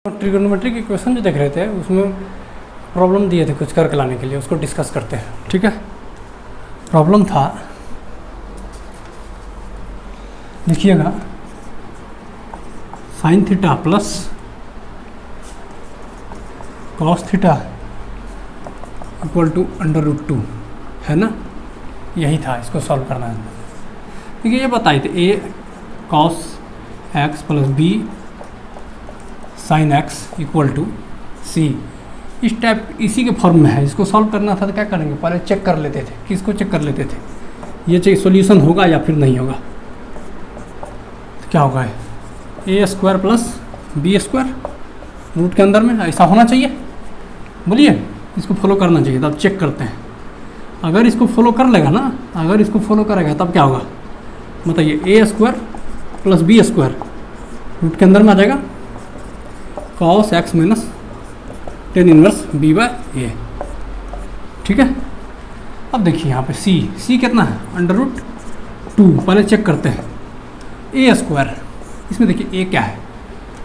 Trigonometric equation जो देख रहे थे उसमें प्रॉब्लम दिए थे कुछ करके लाने के लिए, उसको डिस्कस करते हैं। ठीक है, प्रॉब्लम था, देखिएगा, sine theta plus cos theta equal to √2 है ना, यही था, इसको सॉल्व करना है। देखिए ये बताए थे a cos x plus b sine x equal to c, इस टाइप इसी के फॉर्म में है। इसको सॉल्व करना था तो क्या करेंगे, पहले चेक कर लेते थे। किसको चेक कर लेते थे, ये चाहिए सॉल्यूशन होगा या फिर नहीं होगा। तो क्या होगा, a square plus b square root के अंदर में ऐसा होना चाहिए। बोलिए, इसको फॉलो करना चाहिए। तब चेक करते हैं, अगर इसको फॉलो कर लेगा ना, अगर इसको फॉलो करेगा तब क्या होगा बताइए। a square plus b square root के अंदर में आ जाएगा cos x minus tan inverse b by a। ठीक है, अब देखिए यहाँ पे c कितना है, √2। पहले चेक करते हैं a स्क्वायर, इसमें देखिए a क्या है,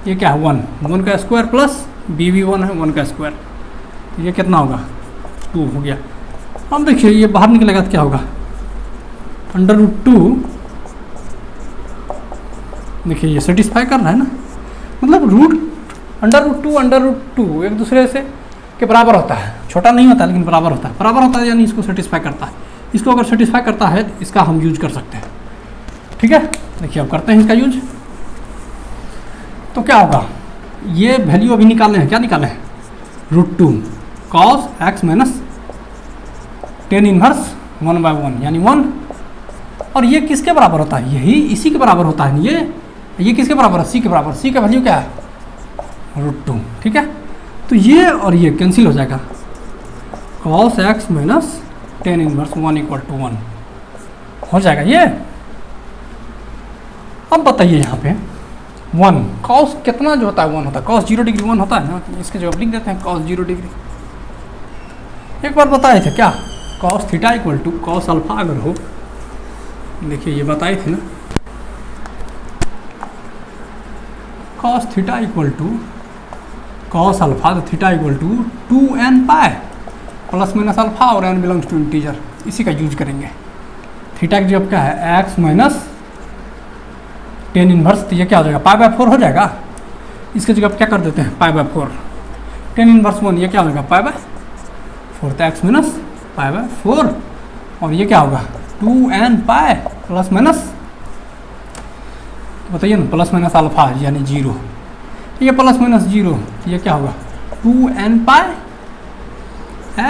ये क्या है 1 का स्क्वायर प्लस b भी 1 है, 1 का स्क्वायर, ये कितना होगा 2 हो गया। अब देखिए ये बाहर निकलेगा तो क्या होगा, √2। देखिए ये सेटिस्फाई कर रहा है ना, मतलब √2 एक दूसरे से के बराबर होता है, छोटा नहीं होता लेकिन बराबर होता है, यानी इसको सेटिस्फाई करता है। इसको अगर सेटिस्फाई करता है तो इसका हम यूज कर सकते हैं। ठीक है, देखिए अब करते हैं इसका यूज। तो क्या होगा, ये वैल्यू अभी निकालने हैं, क्या निकाले हैं, √2 cos x minus tan inverse 1/1 यानी 1। और ये किसके बराबर होता है, यही इसी के बराबर होता है। ये किसके बराबर है, c के बराबर। c का वैल्यू क्या है, √2। ठीक है, तो ये और ये कैंसिल हो जाएगा, cos x minus tan inverse 1 equal to 1 हो जाएगा ये। अब बताइए यहाँ पे 1 कॉस कितना जो होता है 1 होता है, कॉस 0 डिग्री 1 होता है ना, इसके जवाब लिख देते हैं कॉस 0 डिग्री। एक बार बताए थे क्या, cos theta equal to cos alpha अगर हो, देखिए ये बताए थे ना, cos theta equal to cos alpha, तो theta equal to 2n pi plus minus alpha और n बिलोंग्स टू इंटीजर, इसी का यूज करेंगे। थीटा की जगह क्या है x माइनस टेन इनवर्स, तो ये क्या हो जाएगा π/4 हो जाएगा। इसके जगह क्या कर देते हैं π/4, टेन इनवर्स 1, ये क्या हो जाएगा π/4, तो x माइनस π/4, और ये क्या होगा 2n पाई प्लस माइनस, बताइए ना, प्लस माइनस अल्फा यानी 0, ये प्लस माइनस 0, ये क्या होगा 2n पाई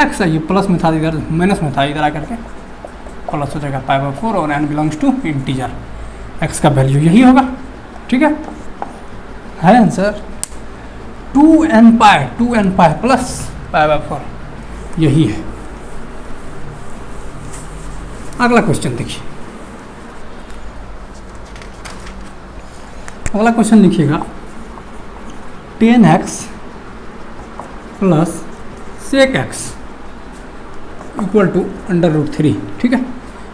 x, ये प्लस में था इधर माइनस में था, इधर आकर के प्लस हो जाएगा π/4 और n belongs to integer, x का वैल्यू यही होगा। ठीक है आंसर 2n पाई प्लस π/4 यही है। अगला क्वेश्चन देखिए, अगला क्वेश्चन लिखिएगा 10x plus sec x equal to √3। ठीक है,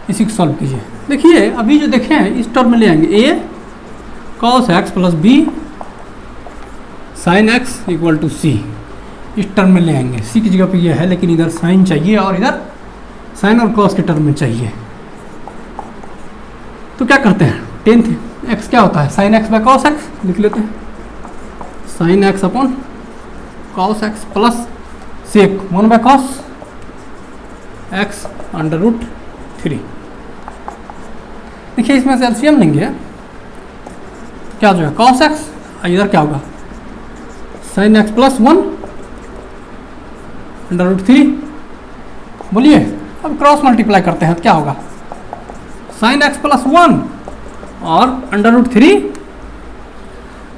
इसी को सॉल्व कीजिए। देखिए अभी जो देखे हैं इस टर्म में ले आएंगे a cos x plus b sin x equal to c, इस टर्म में ले आएंगे। c की जगह पे ये है, लेकिन इधर साइन चाहिए और इधर साइन और कॉस के टर्म में चाहिए। तो क्या करते हैं, 10x क्या होता है, sine x by cos x लिख लेते हैं, sine x upon cos x plus sec 1 by cos x √3। देखिए इसमें से एलसीएम लेंगे, क्या हो जाएगा कॉस x, इधर क्या होगा साइन x प्लस 1 √3। बोलिए, अब क्रॉस मल्टीप्लाई करते हैं तो क्या होगा, साइन x प्लस 1 और √3,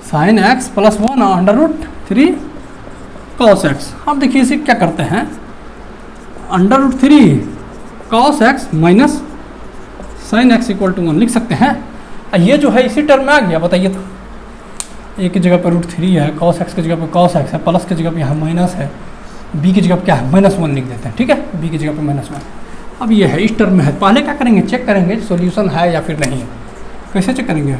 साइन x प्लस 1 और √3 कॉस x। अब देखिए इसे क्या करते हैं, √3 cos x minus sine x equal to 1 लिख सकते हैं। ये जो है इसी टर्म में आ गया, बताइए तो, a की जगह पर √3 है, कॉस x की जगह पर कॉस x है, प्लस की जगह पर यहाँ माइनस है, b की जगह पर क्या है -1 लिख देते हैं। ठीक है, b की जगह पर -1। अब ये है इस टर्म में है, पहले क्या करेंगे, चेक करेंगे सॉल्यूशन है या फिर नहीं है। कैसे चेक करेंगे,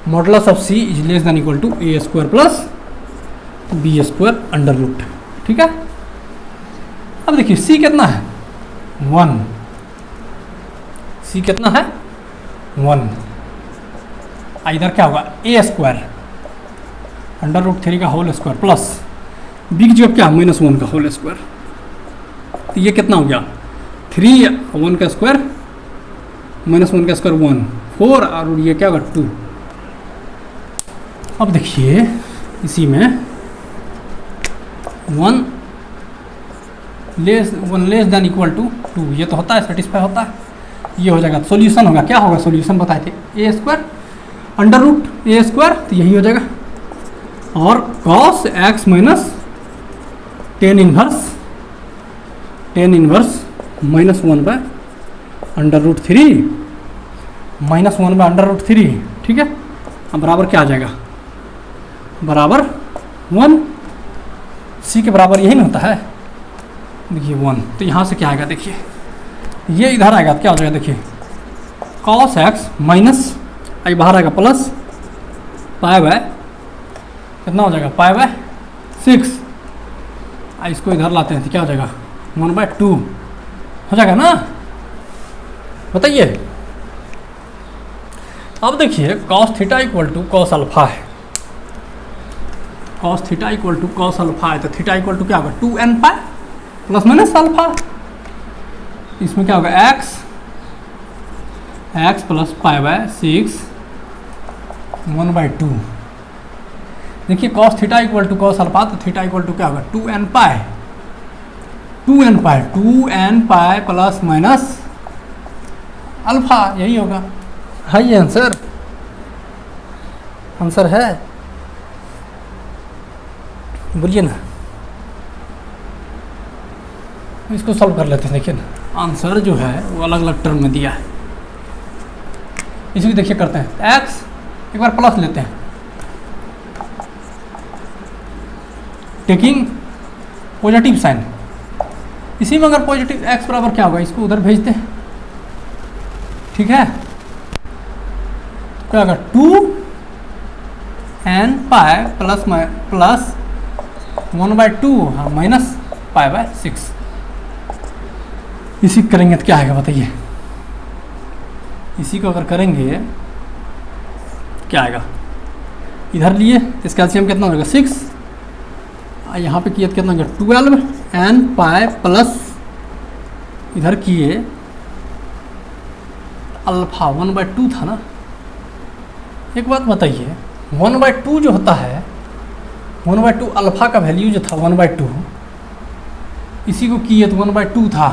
modulus of c is less than equal to a square plus b square under root. ठीक है, अब देखिए सी कितना है 1, सी कितना है 1, इधर क्या होगा ए स्क्वायर अंडर रूट 3 का होल स्क्वायर प्लस बी की जगह क्या -1 का होल स्क्वायर। तो ये कितना हो गया 3 1 का स्क्वायर -1 का स्क्वायर 1 4 और ये क्या होगा 2। अब देखिए इसी में 1 लेस देन इक्वल टू 2, ये तो होता है सेटिस्फाई होता है, ये हो जाएगा। सॉल्यूशन होगा, क्या होगा सॉल्यूशन बताए थे a square under root a square, तो यही हो जाएगा। और cos x minus tan inverse -1 by under root 3 -1 by under root 3। ठीक है, अब बराबर क्या आ जाएगा बराबर 1, सी के बराबर यही ना होता है। देखिए 1, तो यहाँ से क्या आएगा देखिए ये इधर आएगा तो क्या हो जाएगा देखिए cos x माइनस आई बाहर आएगा प्लस पाई बाय कितना हो जाएगा पाई बाय 6, इसको इधर लाते हैं तो क्या हो जाएगा 1/2 हो जाएगा ना। बताइए अब देखिए cos theta equal to cos alpha है, cos theta equal to cos alpha है, तो थीटा इक्वल टू क्या होगा 2n pi plus minus alpha. इसमें क्या होगा x प्लस पाई बाय 6 1/2। देखिए cos theta equal to cos alpha, तो थीटा इक्वल टू क्या होगा 2n pi plus minus alpha, यही होगा। है ये आंसर है, बोलिए ना। इसको सॉल्व कर लेते हैं। देखिए ना आंसर जो है वो अलग अलग टर्म में दिया है, इसको देखिए करते हैं। x एक बार प्लस लेते हैं, टेकिंग पॉजिटिव साइन, इसी में अगर पॉजिटिव x बराबर क्या होगा इसको उधर भेजते हैं। ठीक है, क्या होगा 2n pi plus 1/2 minus pi by 6। इसी करेंगे तो क्या आएगा बताइए, इसी को अगर करेंगे क्या आएगा, इधर लिए इसका एलसीएम कितना होगा 6, यहाँ पे किए तो कितना होगा 12n पाई प्लस इधर किए अल्फा 1/2 था ना। एक बात बताइए 1/2 जो होता है 1/2 अल्फा का वैल्यू जो था 1/2, इसी को किए तो 1/2 था,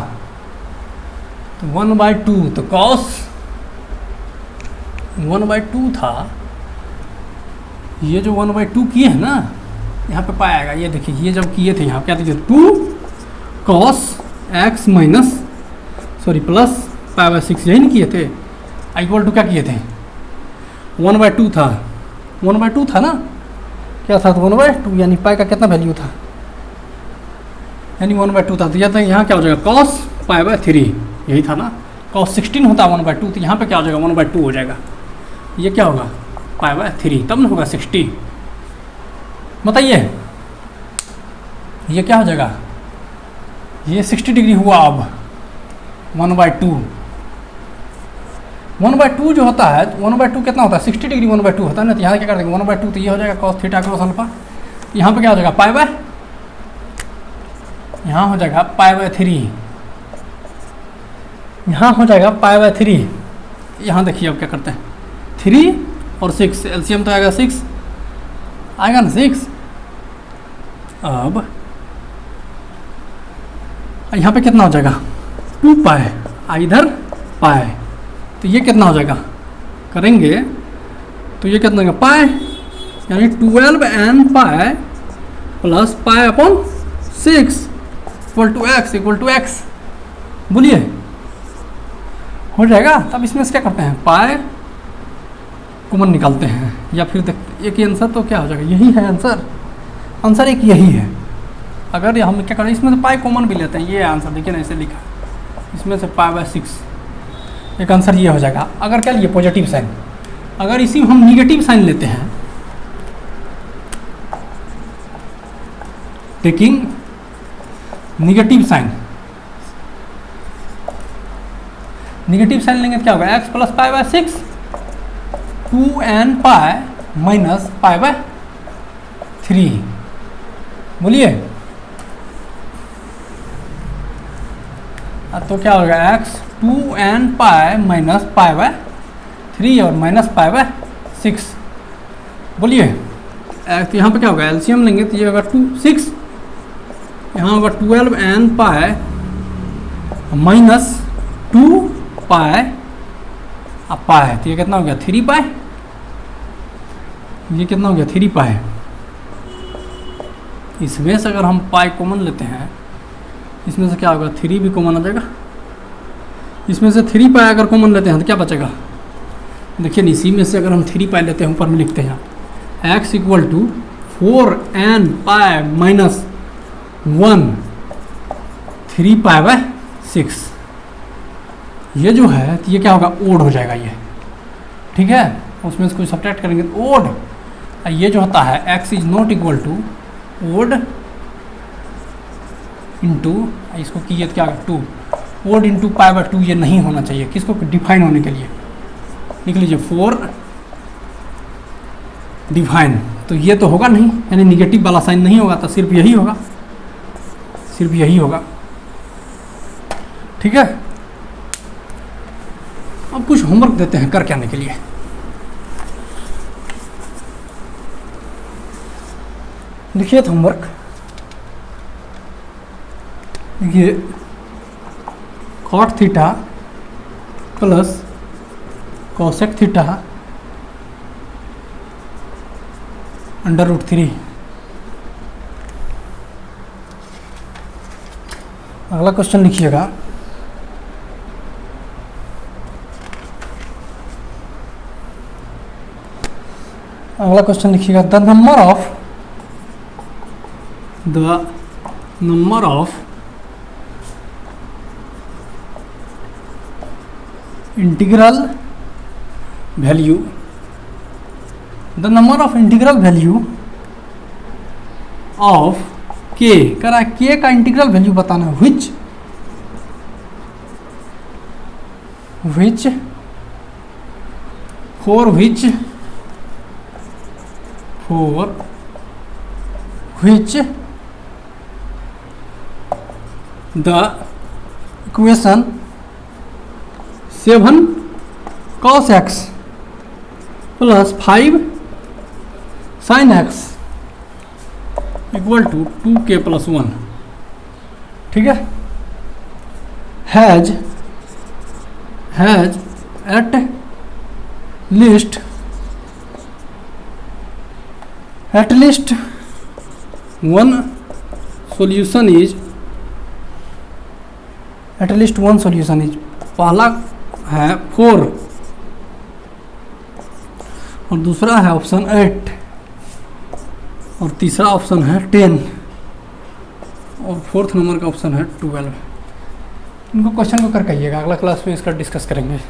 तो 1/2 तो cos 1/2 था, ये जो 1/2 किए हैं ना यहाँ पे पाएगा। ये देखिए ये जब किए थे यहाँ क्या देखिए 2 cos x minus plus pi by 6, यही नहीं किए थे। इक्वल टू क्या किए थे 1/2 था, 1/2 था ना, क्या था तो 1/2 यानी पाई का कितना वैल्यू था, यानी 1/2 था। तो यहाँ क्या हो जाएगा cos पाई बाय 3, यही था ना। cos 16 होता है 1/2, तो यहाँ पे क्या हो जाएगा 1/2 हो जाएगा। ये क्या होगा पाई बाय 3, तब ना होगा 60। बताइए ये क्या हो जाएगा, ये 60 डिग्री हुआ। अब 1/2 जो होता है 1/2 कितना होता है 60 डिग्री 1/2 होता है ना। तो यहाँ क्या कर देंगे 1/2, तो ये हो जाएगा cos थीटा cos अल्फा। यहाँ पे क्या हो जाएगा पाई बाय, यहाँ हो जाएगा पाई बाय 3, यहाँ हो जाएगा पाई बाय 3। यहाँ देखिए अब क्या करते हैं 3 और 6 एलसीएम तो आएगा 6 आएगा ना 6। अब यहाँ पे कितना हो जाएगा 2 पाई, इधर पाई, तो ये कितना हो जाएगा करेंगे तो ये कितना होगा पाई, यानी 12n pi plus pi upon 6 equal to x। बोलिए हो जाएगा। तब इसमें से क्या करते हैं पाई कॉमन निकालते हैं, या फिर देखते एक ही आंसर तो क्या हो जाएगा, यही है आंसर एक यही है। अगर हम क्या करें इसमें तो पाई कॉमन भी लेते हैं, ये आंसर देखिए ना ऐसे लिखा, इसमें से पाई बाय 6, एक आंसर ये हो जाएगा। अगर क्या लिए पॉजिटिव साइन, अगर इसी में हम निगेटिव साइन लेते हैं taking negative sign, negative sign लेंगे तो क्या होगा, x plus pi by 6 2n pi minus pi by 3, बोलिए। तो क्या होगा, x 2n pi minus pi by 3 और माइनस पाई बाय 6, बोलिए। तो यहाँ पे क्या होगा, एलसीएम लेंगे तो ये होगा 6, यहाँ होगा 12n पाई माइनस 2 पाई अब पाई, तो ये कितना हो गया 3 पाई, ये कितना हो गया 3 पाई। इसमें से अगर हम पाई कॉमन लेते हैं, इसमें से क्या होगा 3 भी कॉमन आ जाएगा, इसमें से 3 पाई अगर कॉमन लेते हैं तो क्या बचेगा, देखिए इसी में से अगर हम 3 पाई लेते हैं, ऊपर में लिखते हैं x equal to 4n pi minus 1 3 pi by 6, ये जो है तो ये क्या होगा, ओड हो जाएगा ये, ठीक है। उसमें से कुछ सब्ट्रैक्ट करेंगे तो ओड, ये जो होता है x is not equal to odd into, इसको कीजिए तो क्या होगा 2, ओड इंटू पाई बाय 2 ये नहीं होना चाहिए, किसको डिफाइन होने के लिए, लिख लीजिए 4 डिफाइन, तो ये तो होगा नहीं, यानी निगेटिव वाला साइन नहीं होगा, तो सिर्फ यही होगा, सिर्फ यही होगा, ठीक है। अब कुछ होमवर्क देते हैं करके आने के लिए। लिखिए होमवर्क, देखिए cot theta plus cosec theta √3। अगला क्वेश्चन लिखिएगा, अगला क्वेश्चन लिखिएगा, the number of integral value, the number of integral value of k, कह रहा है के का इंटीग्रल वैल्यू बताना है, which for which the equation 7 cos x plus 5 sin x equal टू 2k प्लस 1, ठीक है, has at least one solution is, at least one solution is, पहला है 4 और दूसरा है ऑप्शन 8 और तीसरा ऑप्शन है 10 और फोर्थ नंबर का ऑप्शन है 12। इनको क्वेश्चन को कर कहिएगा, अगला क्लास में इसका डिस्कस करेंगे।